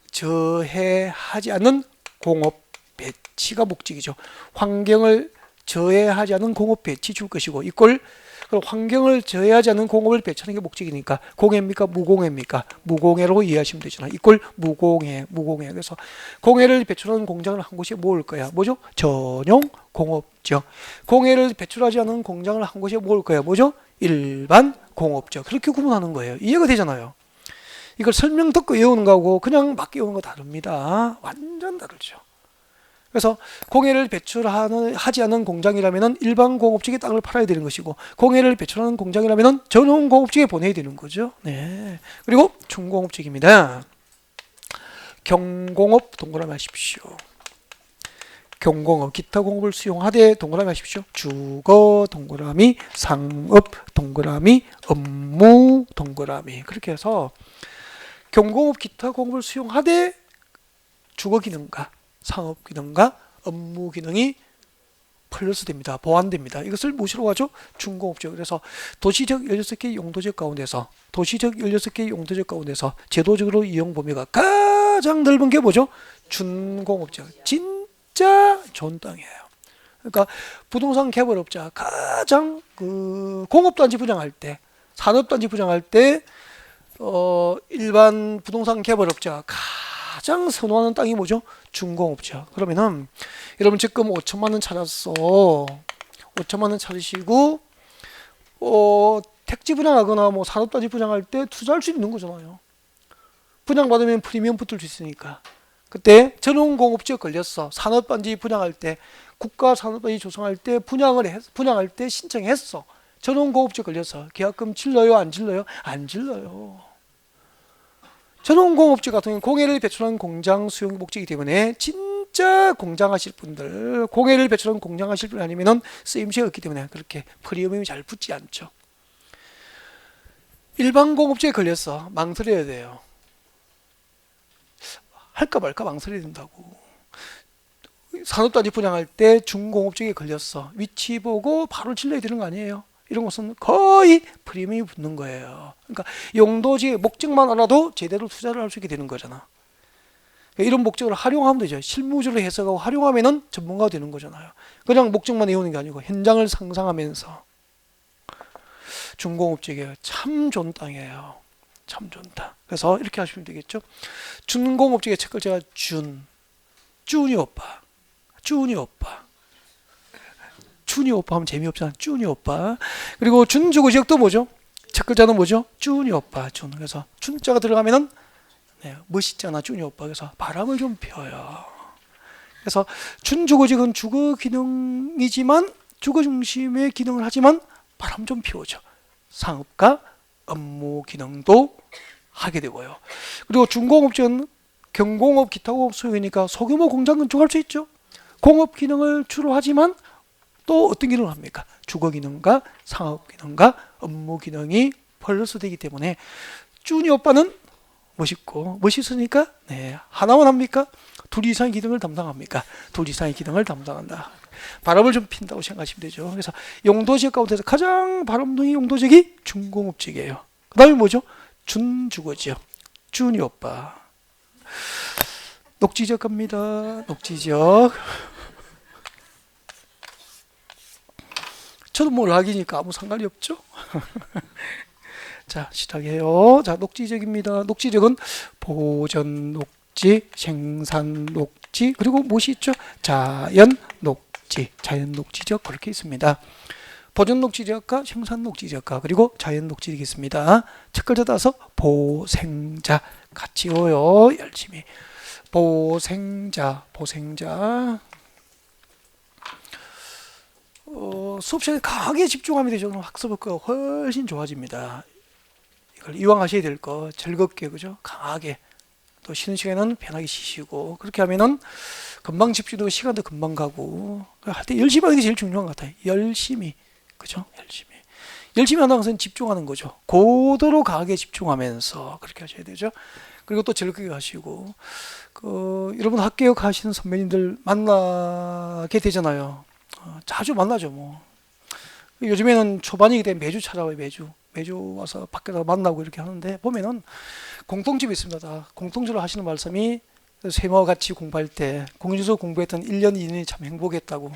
저해하지 않는 공업 배치가 목적이죠. 환경을 저해하지 않는 공업 배치 줄 것이고 이걸 환경을 저해하지 않는 공업을 배치하는 게 목적이니까 공해입니까? 무공해입니까? 무공해로 이해하시면 되잖아요. 이걸 무공해. 그래서 공해를 배출하는 공장을 한 곳에 모을 거야. 뭐죠? 전용 공업적. 공해를 배출하지 않는 공장을 한 곳에 모을 거야. 뭐죠? 일반 공업적. 그렇게 구분하는 거예요. 이해가 되잖아요. 이걸 설명 듣고 외우는 거하고 그냥 막 외우는 거 다릅니다. 완전 다르죠. 그래서 공해를 배출하지 않는 공장이라면 일반 공업지역에 땅을 팔아야 되는 것이고 공해를 배출하는 공장이라면 전용 공업지역에 보내야 되는 거죠. 네. 그리고 중공업지역입니다. 경공업 동그라미 하십시오. 경공업 기타 공업을 수용하되 동그라미 하십시오. 주거 동그라미, 상업 동그라미, 업무 동그라미 그렇게 해서 경공업 기타 공업을 수용하되 주거 기능과 상업 기능과 업무 기능이 플러스 됩니다. 보완됩니다. 이것을 무엇이라고 하죠? 중공업적. 그래서 도시적 16개 용도적 가운데서 제도적으로 이용 범위가 가장 넓은 게 뭐죠? 준공업적. 진짜 좋은 땅이에요. 그러니까 부동산 개발업자 가장 공업단지 분양할 때, 산업단지 분양할 때 일반 부동산 개발업자가 가장 선호하는 땅이 뭐죠? 준공업자. 그러면은 여러분 지금 5천만 원 찾았어. 5천만 원 찾으시고 택지 분양하거나 뭐 산업단지 분양할 때 투자할 수 있는 거잖아요. 분양받으면 프리미엄 붙을 수 있으니까. 그때 전용공업지역 걸렸어. 산업단지 분양할 때 국가 산업단지 조성할 때 분양할 때 신청했어. 전용공업지역 걸렸어. 계약금 질러요? 안 질러요? 안 질러요. 전용공업지 같은 경우는 공해를 배출하는 공장 수용이 목적이기 때문에 진짜 공장 하실 분들, 공해를 배출하는 공장 하실 분 아니면은 쓰임새가 없기 때문에 그렇게 프리미엄이 잘 붙지 않죠. 일반 공업지에 걸렸어. 망설여야 돼요. 할까 말까 망설여야 된다고. 산업단지 분양할 때 중공업지에 걸렸어. 위치 보고 바로 질러야 되는 거 아니에요? 이런 것은 거의 프리미엄이 붙는 거예요. 그러니까 용도지 목적만 알아도 제대로 투자를 할 수 있게 되는 거잖아. 이런 목적을 활용하면 되죠. 실무적으로 해석하고 활용하면은 전문가가 되는 거잖아요. 그냥 목적만 외우는 게 아니고 현장을 상상하면서. 중공업지역에 참 좋은 땅이에요. 참 좋은 땅. 그래서 이렇게 하시면 되겠죠. 준공업지역의 첫 글자가 쭈니 오빠. 쭈니 오빠 하면 재미없잖아. 쭈니 오빠. 그리고 준주거지역도 뭐죠? 첫 글자는 뭐죠? 쭈니 오빠. 준. 그래서 준자가 들어가면은 멋있잖아. 쭈니 오빠. 그래서 바람을 좀 펴요. 그래서 준주거지역은 주거 기능이지만 주거 중심의 기능을 하지만 바람 좀 피우죠. 상업과 업무 기능도 하게 되고요. 그리고 중공업지역은 경공업, 기타공업 소유니까 소규모 공장 건축할 수 있죠. 공업 기능을 주로 하지만 또 어떤 기능을 합니까? 주거 기능과 상업 기능과 업무 기능이 플러스 되기 때문에 준이 오빠는 멋있고 멋있으니까 네, 하나만 합니까? 둘 이상의 기능을 담당합니까? 둘 이상의 기능을 담당한다. 바람을 좀 핀다고 생각하시면 되죠. 그래서 용도지역 가운데서 가장 바람둥이 용도지역이 준공업지역이에요. 그 다음에 뭐죠? 준주거지역. 준이 오빠. 녹지지역 갑니다. 녹지지역. 저도 뭐 락이니까 아무 상관이 없죠. 자, 시작해요. 자, 녹지지역입니다. 녹지지역은 보전 녹지, 생산 녹지, 그리고 무엇이 있죠? 자연 녹지, 자연 녹지지역 그렇게 있습니다. 보전 녹지지역과 생산 녹지지역과 그리고 자연 녹지지역이 있습니다. 첫 글자 따서 보생자 같이 외워요. 열심히. 보생자, 보생자. 수업 시간에 강하게 집중하면 되죠. 그럼 학습 효과가 훨씬 좋아집니다. 이걸 이왕하셔야 될 거 즐겁게 그죠? 강하게. 또 쉬는 시간에는 편하게 쉬시고 그렇게 하면은 금방 집중되고 시간도 금방 가고 할 때 열심히 하는 게 제일 중요한 것 같아요. 열심히. 그죠? 열심히 한다는 것은 집중하는 거죠. 고도로 강하게 집중하면서 그렇게 하셔야 되죠. 그리고 또 즐겁게 하시고 여러분 학교역 하시는 선배님들 만나게 되잖아요. 자주 만나죠 뭐. 요즘에는 초반이기 때문에 매주 찾아와요. 매주 와서 밖에서 만나고 이렇게 하는데 보면은 공통점이 있습니다. 공통적으로 하시는 말씀이 세모와 같이 공부할 때 공인중개사 공부했던 1년 2년이 참 행복했다고.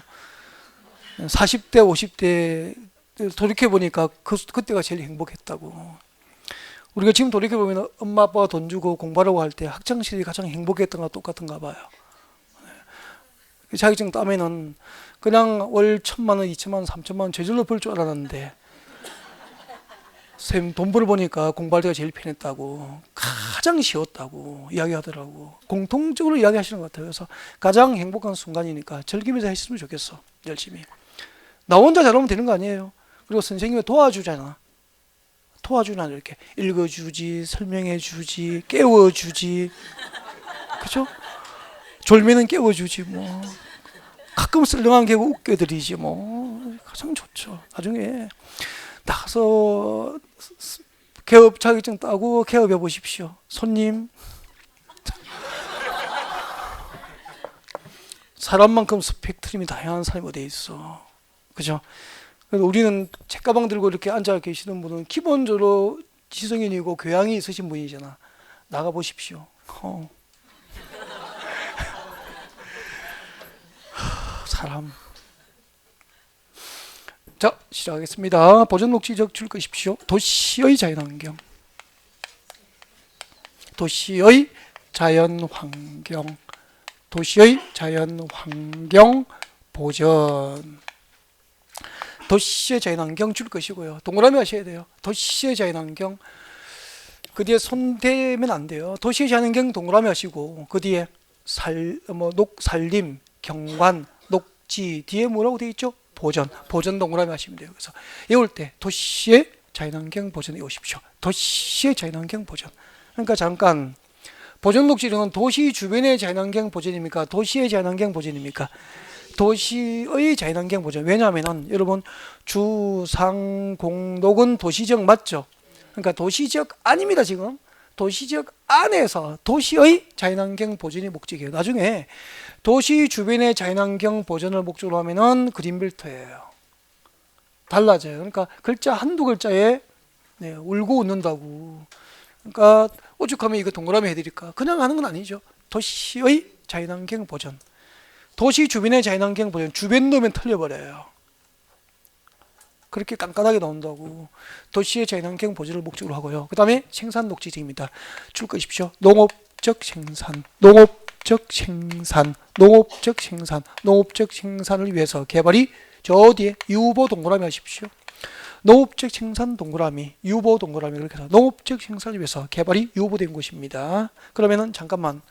40대 50대 돌이켜보니까 그때가 제일 행복했다고. 우리가 지금 돌이켜보면 엄마 아빠가 돈 주고 공부하라고 할 때 학창시절이 가장 행복했던 거와 똑같은가 봐요. 자격증 따면은 그냥 월 1,000만 원, 2,000만 원, 3,000만 원 저절로 벌 줄 알았는데 쌤 돈 벌어보니까 공부할 때가 제일 편했다고 가장 쉬웠다고 이야기하더라고. 공통적으로 이야기하시는 것 같아요. 그래서 가장 행복한 순간이니까 즐기면서 했으면 좋겠어. 열심히. 나 혼자 잘하면 되는 거 아니에요. 그리고 선생님이 도와주잖아. 도와주나 이렇게 읽어주지, 설명해주지, 깨워주지. 그죠? 졸면은 깨워주지 뭐. 가끔 썰렁한 게 웃겨드리지 뭐. 가장 좋죠. 나중에 나가서 개업 자격증 따고 개업해 보십시오. 손님. 사람만큼 스펙트럼이 다양한 사람이 어디에 있어. 그죠? 그래서 우리는 책가방 들고 이렇게 앉아 계시는 분은 기본적으로 지성인이고 교양이 있으신 분이잖아. 나가 보십시오. 사람. 자, 시작하겠습니다. 보전 녹지적 줄 것이십시오. 도시의 자연환경. 도시의 자연환경. 도시의 자연환경 보전. 도시의 자연환경 줄 것이고요. 동그라미 하셔야 돼요. 도시의 자연환경. 그 뒤에 손 대면 안 돼요. 도시의 자연환경 동그라미 하시고 그 뒤에 산림, 경관, 녹지 뒤에 뭐라고 되어 있죠? 보전. 보전 동그라미 하시면 돼요. 그래서 외울 때 도시의 자연환경 보전에 외우십시오. 도시의 자연환경 보전. 그러니까 잠깐 보전 녹지는 도시 주변의 자연환경 보전입니까? 도시의 자연환경 보전입니까? 도시의 자연환경 보전. 왜냐하면 여러분 주상공독은 도시지역 맞죠? 그러니까 도시지역 아닙니다. 지금 도시지역 안에서 도시의 자연환경 보전이 목적이에요. 나중에 도시 주변의 자연환경 보전을 목적으로 하면은 그린벨트예요. 달라져요. 그러니까 글자 한두 글자에 울고 웃는다고. 그러니까 오죽하면 이거 동그라미 해드릴까? 그냥 하는 건 아니죠. 도시의 자연환경 보전. 도시 주변의 자연환경 보전. 주변 넣으면 틀려버려요. 그렇게 깐깐하게 나온다고. 도시의 자연환경 보전을 목적으로 하고요. 그 다음에 생산 녹지지입니다. 줄 것이십시오. 농업적 생산, 농업적 생산, 농업적 생산, 농업적 생산을 위해서 개발이 저 뒤에 유보 동그라미 하십시오. 농업적 생산 동그라미, 유보 동그라미 그렇게 해서 농업적 생산을 위해서 개발이 유보된 곳입니다. 그러면은 잠깐만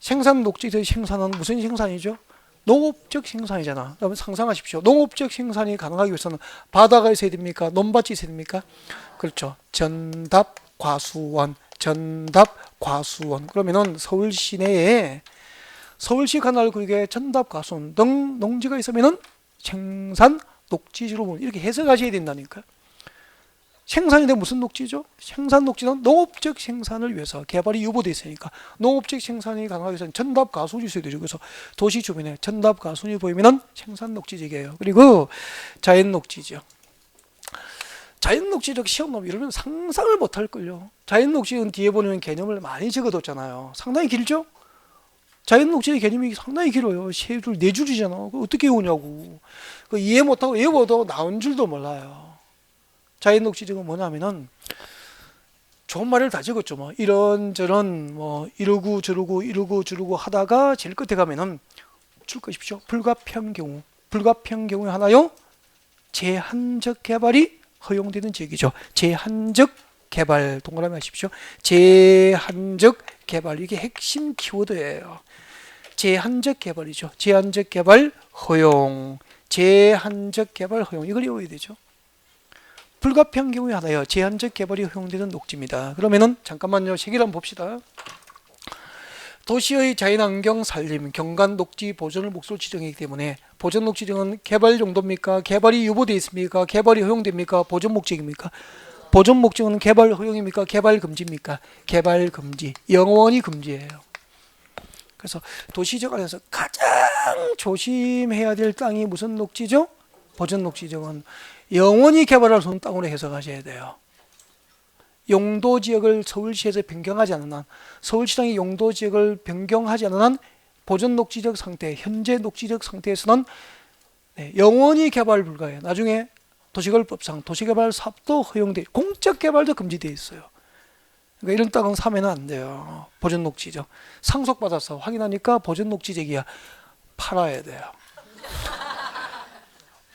생산 녹지의 생산은 무슨 생산이죠? 농업적 생산이잖아. 그러면 상상하십시오. 농업적 생산이 가능하기 위해서는 바다가 있어야 됩니까? 논밭이 있어야 됩니까? 그렇죠. 전답 과수원, 전답 과수원. 그러면은 서울 시내에 서울시 관할 구역에 전답 과수원 등 농지가 있으면은 생산 녹지지로 보면 이렇게 해석하셔야 된다니까요. 생산인데 무슨 녹지죠? 생산 녹지는 농업적 생산을 위해서 개발이 유보되어 있으니까 농업적 생산이 가능하기 위해서는 전답 가수원이 있어야 되죠. 그래서 도시 주변에 전답 가수원이 보이면은 생산 녹지지예요. 그리고 자연 녹지죠. 자연 녹지적 시험 나오면 이러면 상상을 못할 걸요. 자연 녹지는 뒤에 보면 개념을 많이 적어뒀잖아요. 상당히 길죠? 자연 녹지의 개념이 상당히 길어요. 세 줄, 네 줄이잖아. 어떻게 외우냐고. 이해 못하고 외워도 나온 줄도 몰라요. 자연 녹지적은 뭐냐면은 좋은 말을 다 적었죠. 뭐 이런저런 뭐 이러고 저러고 하다가 제일 끝에 가면은 줄 것이십시오. 불가피한 경우에 하나요. 제한적 개발이 허용되는 지역이죠. 제한적 개발 동그라미 하십시오. 제한적 개발 이게 핵심 키워드예요. 제한적 개발이죠. 제한적 개발 허용. 제한적 개발 허용 이걸 외워야 되죠. 불가피한 경우에 하나요. 제한적 개발이 허용되는 녹지입니다. 그러면은 잠깐만요. 세개를 한번 봅시다. 도시의 자연환경 살림, 경관 녹지 보존을 목적으로 지정하기 때문에 보존 녹지 지정은 개발 용도입니까? 개발이 유보되어 있습니까? 개발이 허용됩니까? 보존 목적입니까? 보존 목적은 개발 허용입니까? 개발 금지입니까? 개발 금지. 영원히 금지예요. 그래서 도시적 안에서 가장 조심해야 될 땅이 무슨 녹지죠? 보존 녹지 지정은 영원히 개발할 수 없는 땅으로 해석하셔야 돼요. 용도지역을 서울시에서 변경하지 않는 한, 서울시장이 용도지역을 변경하지 않는 한 보존 녹지적 상태, 현재 녹지적 상태에서는 영원히 개발 불가해요. 나중에 도시개발법상 도시개발 사업도 허용돼, 공적 개발도 금지되어 있어요. 그러니까 이런 땅은 사면 안 돼요. 보존 녹지적. 상속받아서 확인하니까 보존 녹지적이야. 팔아야 돼요.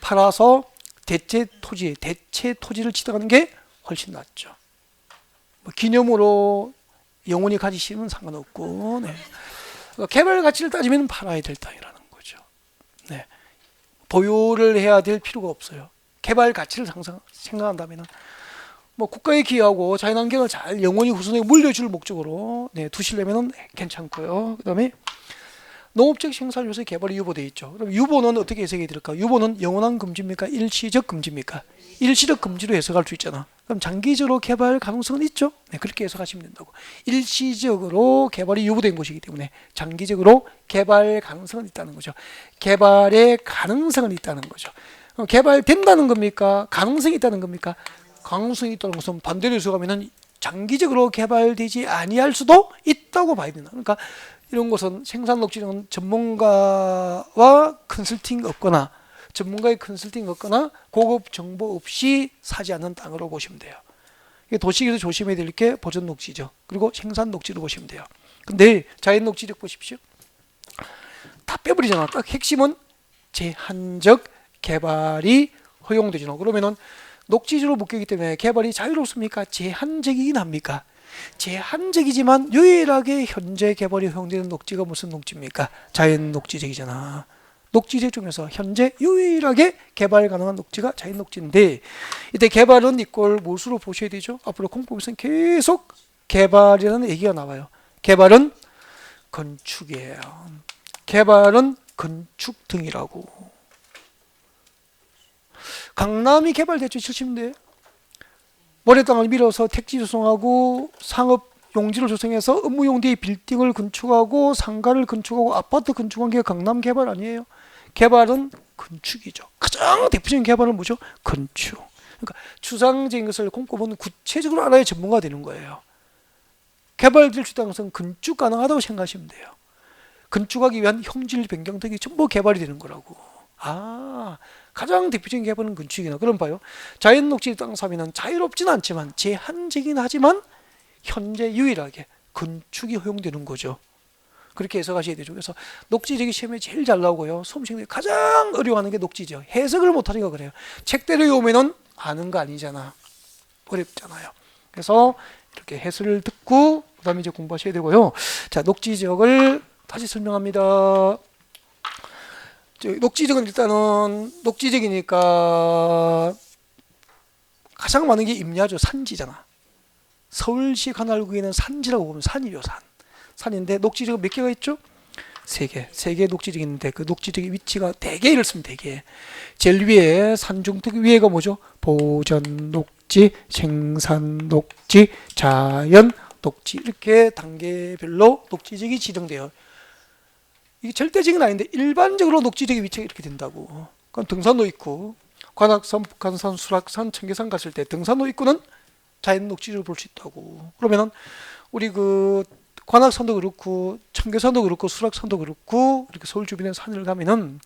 팔아서 대체 토지를 취득하는 게 훨씬 낫죠. 뭐 기념으로 영원히 가지시면 상관없고, 네. 그러니까 개발 가치를 따지면 팔아야 될 땅이라는 거죠. 네. 보유를 해야 될 필요가 없어요. 개발 가치를 생각한다면은 뭐 국가에 기여하고 자연환경을 잘 영원히 후손에게 물려줄 목적으로 두시려면은 괜찮고요. 그다음에 농업적 생산을 위해서 개발이 유보되어 있죠. 그럼 유보는 어떻게 해석이 될까? 유보는 영원한 금지입니까? 일시적 금지입니까? 일시적 금지로 해석할 수 있잖아. 그럼 장기적으로 개발 가능성은 있죠? 네, 그렇게 해석하시면 된다고. 일시적으로 개발이 유보된 곳이기 때문에 장기적으로 개발 가능성은 있다는 거죠. 개발의 가능성은 있다는 거죠. 개발된다는 겁니까? 가능성이 있다는 겁니까? 가능성이 있다는 것은 반대로 해석하면은 장기적으로 개발되지 아니할 수도 있다고 봐야 된다. 그러니까 이런 것은 생산 녹지는 전문가와 컨설팅 없거나 전문가의 컨설팅 없거나 고급 정보 없이 사지 않는 땅으로 보시면 돼요. 도시에서 조심해야 될 게 보존 녹지죠. 그리고 생산 녹지로 보시면 돼요. 근데 자연 녹지력 보십시오. 다 빼버리잖아. 딱 핵심은 제한적 개발이 허용되죠. 그러면은 녹지지로 묶이기 때문에 개발이 자유롭습니까? 제한적이긴 합니까? 제한적이지만 유일하게 현재 개발이 허용되는 녹지가 무슨 녹지입니까? 자연 녹지적이잖아. 녹지적 중에서 현재 유일하게 개발 가능한 녹지가 자연 녹지인데 이때 개발은 이걸 무엇으로 보셔야 되죠? 앞으로 공법에서는 계속 개발이라는 얘기가 나와요. 개발은 건축이에요. 개발은 건축 등이라고. 강남이 개발됐죠. 70년대. 모래땅을 밀어서 택지 조성하고 상업 용지를 조성해서 업무 용도의 빌딩을 건축하고 상가를 건축하고 아파트 건축한 게 강남 개발 아니에요. 개발은 건축이죠. 가장 대표적인 개발은 뭐죠? 건축. 그러니까 추상적인 것을 꼼꼼히 구체적으로 알아야 전문가가 되는 거예요. 개발될 수 있다는 것은 건축 가능하다고 생각하시면 돼요. 건축하기 위한 형질 변경 등이 전부 개발이 되는 거라고. 가장 대표적인 개발은 건축이나. 그럼 봐요. 자연 녹지 땅 사면은 자유롭지는 않지만 제한적이긴 하지만 현재 유일하게 건축이 허용되는 거죠. 그렇게 해석하셔야 되죠. 그래서 녹지적이 시험에 제일 잘 나오고요. 수험생들이 가장 어려워하는 게 녹지적. 해석을 못하니까 그래요. 책대로 외우면은 아는 거 아니잖아. 어렵잖아요. 그래서 이렇게 해설을 듣고 그다음에 이제 공부하셔야 되고요. 자, 녹지적을 다시 설명합니다. 녹지적은 일단은 녹지적이니까 가장 많은 게 임야죠. 산지잖아. 서울시 관할구에는 산지라고 보면 산이죠. 산인데 녹지적은 몇 개가 있죠? 세 개 녹지적이 있는데 그 녹지적의 위치가 대개 이렇습니다. 대개 제일 위에 산중턱 위에가 뭐죠? 보전 녹지, 생산 녹지, 자연 녹지 이렇게 단계별로 녹지적이 지정돼요. 이게 절대적인 아닌데 일반적으로 녹지적의 위치가 이렇게 된다고. 그럼 등산로 입구, 관악산, 북한산, 수락산, 청계산 갔을 때 등산로 입구는 자연 녹지를 볼 수 있다고. 그러면은 우리 그 관악산도 그렇고 청계산도 그렇고 수락산도 그렇고 이렇게 서울 주변에 산을 가면은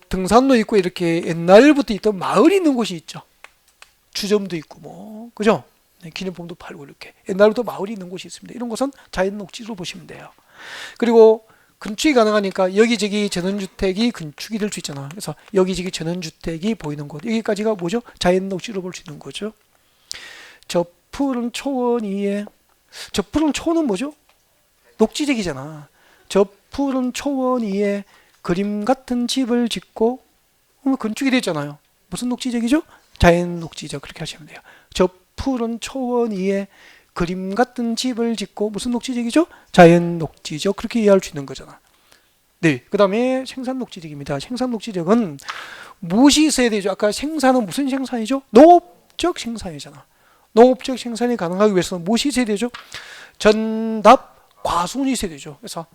등산로 있고 이렇게 옛날부터 있던 마을이 있는 곳이 있죠. 주점도 있고 뭐 그죠? 네, 기념품도 팔고 이렇게 옛날부터 마을이 있는 곳이 있습니다. 이런 곳은 자연 녹지로 보시면 돼요. 그리고 건축이 가능하니까 여기저기 전원주택이 건축이 될 수 있잖아. 그래서 여기저기 전원주택이 보이는 곳 여기까지가 뭐죠? 자연 녹지로 볼 수 있는 거죠. 저 푸른 초원 위에 저 푸른 초원은 뭐죠? 녹지적이잖아. 저 푸른 초원 위에 그림 같은 집을 짓고 건축이 됐잖아요. 무슨 녹지적이죠? 자연 녹지적. 그렇게 하시면 돼요. 저 푸른 초원 위에 그림 같은 집을 짓고 무슨 녹지적이죠? 자연 녹지적. 그렇게 이해할 수 있는 거잖아. 네. 그 다음에 생산 녹지적입니다. 생산 녹지적은 무엇이 있어야 되죠? 아까 생산은 무슨 생산이죠? 농업적 생산이잖아. 농업적 생산이 가능하기 위해서는 무엇이 있어야 되죠? 전답 과수원이 있어야 되죠. 그래서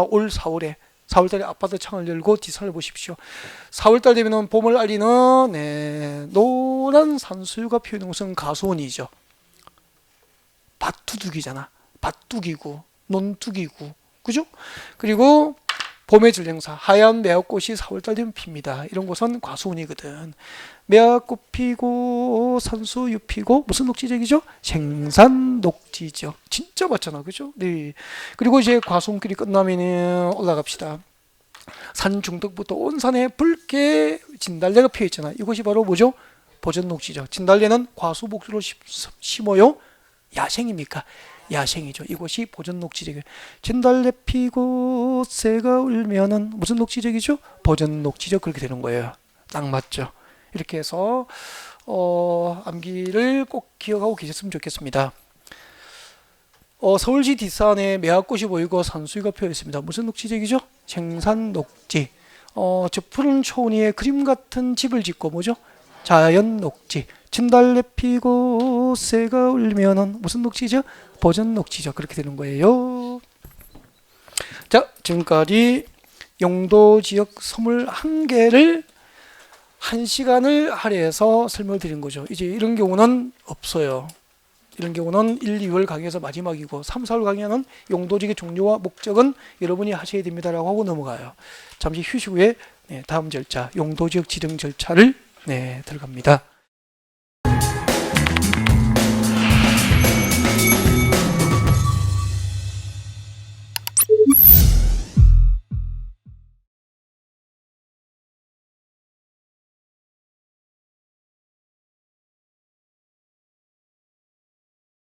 올 4월에 4월달에 아파트 창을 열고 뒤산을 보십시오. 4월달 되면 봄을 알리는 노란 산수유가 피어있는 곳은 가수원이죠. 밭두둑이잖아. 밭두기고 논두기고 그죠? 그리고 봄의 전령사 하얀 매화꽃이 4월달 되면 핍니다. 이런 곳은 과수원이거든. 매화꽃 피고 산수유 피고 무슨 녹지적이죠? 생산 녹지적. 진짜 맞잖아. 그죠? 네. 그리고 이제 과수원길이 끝나면 올라갑시다. 산 중턱부터 온 산에 붉게 진달래가 피어 있잖아. 이곳이 바로 뭐죠? 보전 녹지적. 진달래는 과수복수로 심어요. 야생입니까? 야생이죠. 이곳이 보전 녹지적이에요. 진달래 피고 새가 울면은 무슨 녹지적이죠? 보전 녹지적. 그렇게 되는 거예요. 딱 맞죠? 이렇게 해서 암기를 꼭 기억하고 계셨으면 좋겠습니다. 서울시 뒷산에 매화꽃이 보이고 산수유가 피어 있습니다. 무슨 녹지적이죠? 생산 녹지. 저 푸른 초원 위에 그림 같은 집을 짓고 뭐죠? 자연 녹지. 진달래 피고 새가 울면은 무슨 녹지죠? 보전 녹지죠. 그렇게 되는 거예요. 자, 지금까지 용도지역 21개를 1시간을 할애해서 설명을 드린 거죠. 이제 이런 경우는 없어요. 이런 경우는 1, 2월 강의에서 마지막이고 3, 4월 강의는 용도지역의 종류와 목적은 여러분이 하셔야 됩니다라고 하고 넘어가요. 잠시 휴식 후에 다음 절차 용도지역 지정 절차를 들어갑니다.